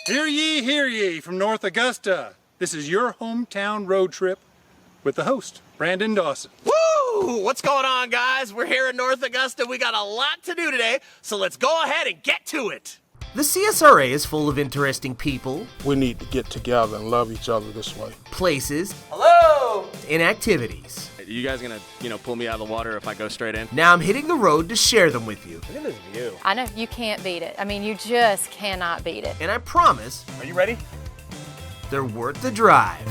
Hear ye from North Augusta. This is your hometown road trip with the host, Brandon Dawson. Woo! What's going on, guys? We're here in North Augusta. We got a lot to do today, so let's go ahead and get to it. The CSRA is full of interesting people. We need to get together and love each other this way. Places. Hello! And activities. Are you guys gonna, pull me out of the water if I go straight in? Now I'm hitting the road to share them with you. Look at this view. I know, you can't beat it. I mean, you just cannot beat it. And I promise, Are you ready? they're worth the drive.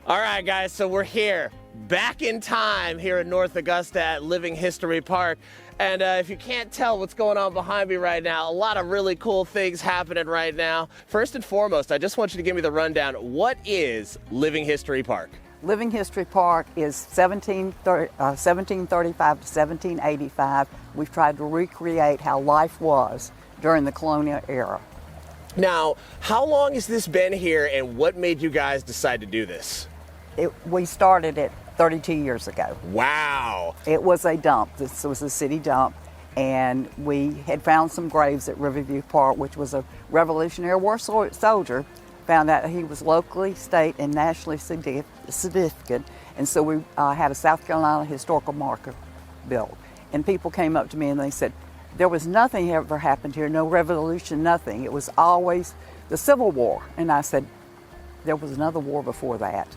All right, guys, so we're here, back in time here in North Augusta at Living History Park. And if you can't tell what's going on behind me right now, a lot of really cool things happening right now. First and foremost, I just want you to give me the rundown. What is Living History Park? Living History Park is 1735 to 1785. We've tried to recreate how life was during the colonial era. Now, how long has this been here and what made you guys decide to do this? We started it 32 years ago. Wow. It was a dump. This was a city dump, and we had found some graves at Riverview Park, which was a Revolutionary War soldier. Found out he was locally, state, and nationally significant, and so we had a South Carolina historical marker built. And people came up to me and they said, there was nothing ever happened here, no revolution, nothing. It was always the Civil War. And I said, there was another war before that.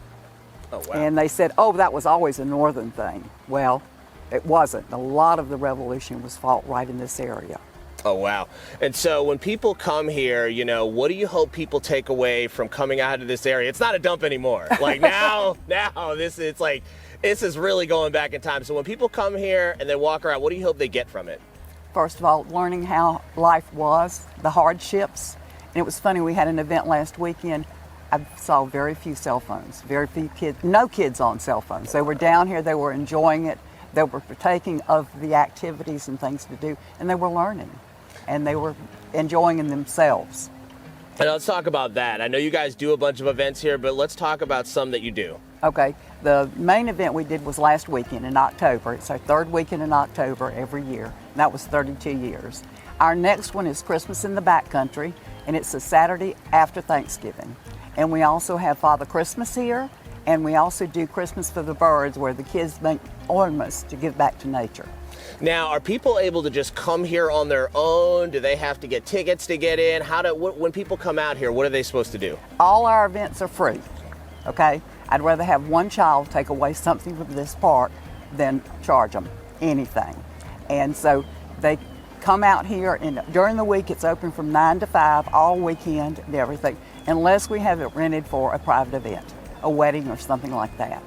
Oh, wow. And they said, oh, that was always a northern thing. Well, it wasn't. A lot of the revolution was fought right in this area. Oh, wow. And so when people come here, what do you hope people take away from coming out of this area? It's not a dump anymore. Like now this is really going back in time. So when people come here and they walk around, what do you hope they get from it? First of all, learning how life was, the hardships. And it was funny, we had an event last weekend. I saw very few cell phones, very few kids, no kids on cell phones. They were down here, they were enjoying it, they were partaking of the activities and things to do, and they were learning, and they were enjoying themselves. And let's talk about that. I know you guys do a bunch of events here, but let's talk about some that you do. Okay, the main event we did was last weekend in October. It's our third weekend in October every year, and that was 32 years. Our next one is Christmas in the Backcountry, and it's a Saturday after Thanksgiving. And we also have Father Christmas here, and we also do Christmas for the Birds, where the kids make ornaments to give back to nature. Now, are people able to just come here on their own? Do they have to get tickets to get in? When people come out here, what are they supposed to do? All our events are free, okay? I'd rather have one child take away something from this park than charge them anything. And so they come out here, and during the week it's open from 9 to 5, all weekend and everything, unless we have it rented for a private event, a wedding or something like that.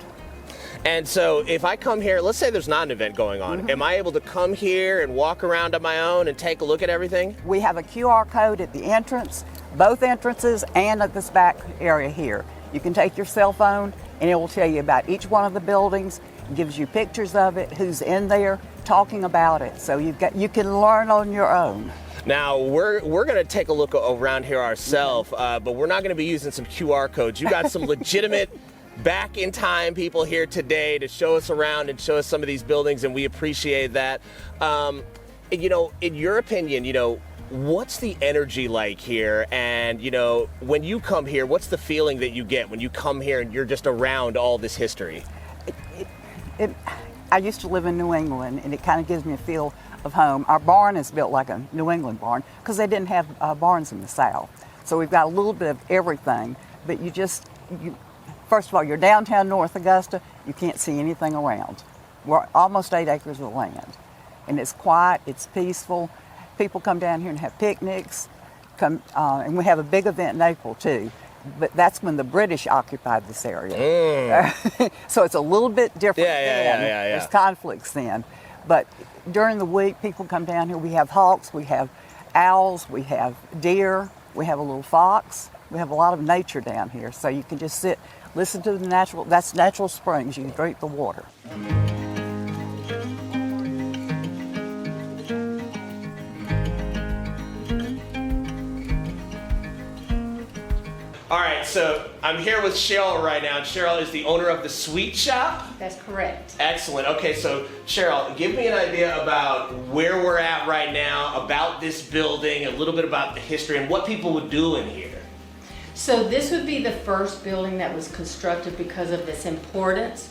And so if I come here, let's say there's not an event going on, am I able to come here and walk around on my own and take a look at everything? We have a QR code at the entrance, both entrances, and at this back area here. You can take your cell phone and it will tell you about each one of the buildings, gives you pictures of it, who's in there, talking about it. So you can learn on your own. Now, we're going to take a look around here ourselves, but we're not going to be using some QR codes. You got some legitimate back in time people here today to show us around and show us some of these buildings, and we appreciate that. In your opinion, what's the energy like here? And, when you come here, what's the feeling that you get when you come here and you're just around all this history? I used to live in New England, and it kind of gives me a feel of home. Our barn is built like a New England barn because they didn't have barns in the South. So we've got a little bit of everything, but first of all, you're downtown North Augusta, you can't see anything around. We're almost 8 acres of land, and it's quiet, it's peaceful. People come down here and have picnics, and we have a big event in April too, but that's when the British occupied this area. So it's a little bit different then. There's conflicts then. But during the week, people come down here. We have hawks, we have owls, we have deer, we have a little fox. We have a lot of nature down here, so you can just sit, listen to the that's natural springs. You can drink the water. All right, so I'm here with Cheryl right now. Cheryl is the owner of the Sweet Shop. That's correct. Excellent. Okay, so Cheryl, give me an idea about where we're at right now, about this building, a little bit about the history, and what people would do in here. So this would be the first building that was constructed because of its importance.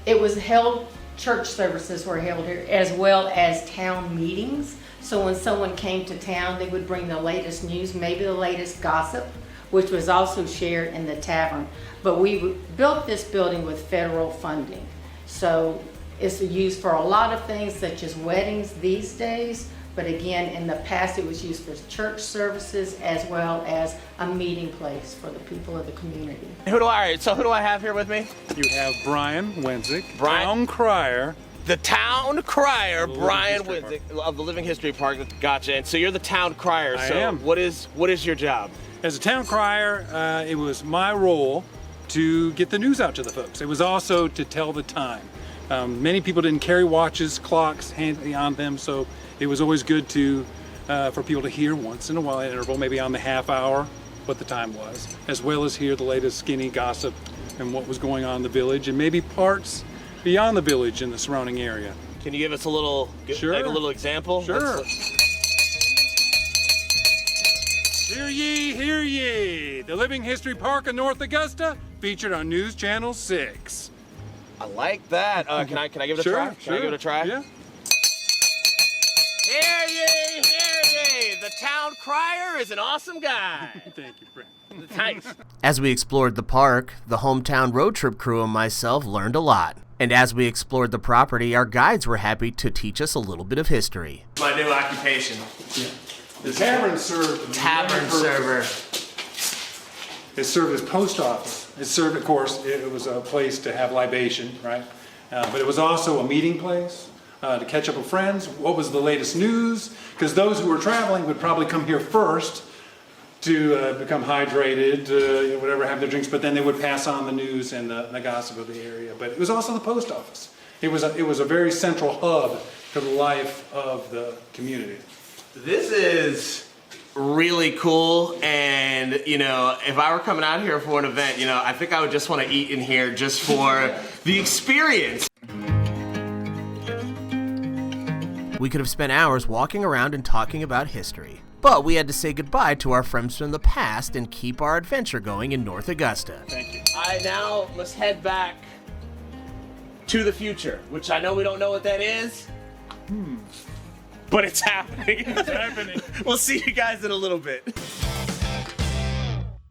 It was held, church services were held here, as well as town meetings. So when someone came to town, they would bring the latest news, maybe the latest gossip, which was also shared in the tavern. But we built this building with federal funding. So it's used for a lot of things, such as weddings these days. But again, in the past, it was used for church services as well as a meeting place for the people of the community. All right, so who do I have here with me? You have Brian Wenzik, Brian? town crier. The town crier, Brian History Winzik of the Living History Park. Gotcha. And so you're the town crier. I So am. what is your job? As a town crier, it was my role to get the news out to the folks. It was also to tell the time. Many people didn't carry watches, clocks handy on them, so it was always good to for people to hear once in a while, interval, maybe on the half hour, what the time was, as well as hear the latest skinny gossip and what was going on in the village, and maybe parts beyond the village in the surrounding area. Can you give us a little, Sure. like a little example? Sure. Hear ye, hear ye! The Living History Park of North Augusta, featured on News Channel 6. I like that. Can I give it a Sure, try? Can I give it a try? Yeah. Hear ye, hear ye! The town crier is an awesome guy. Thank you, Brent. Thanks. As we explored the park, the hometown road trip crew and myself learned a lot. And as we explored the property, our guides were happy to teach us a little bit of history. My new occupation. The tavern served Tavern server. It served as post office. It served, of course, it was a place to have libation, right? But it was also a meeting place to catch up with friends. What was the latest news? Because those who were traveling would probably come here first to become hydrated, whatever, have their drinks, but then they would pass on the news and the gossip of the area. But it was also the post office. It was a very central hub to the life of the community. This is really cool, and if I were coming out here for an event, I think I would just want to eat in here just for the experience. We could have spent hours walking around and talking about history. But we had to say goodbye to our friends from the past and keep our adventure going in North Augusta. Thank you. I now must head back to the future, which I know we don't know what that is, but it's happening. It's happening. We'll see you guys in a little bit.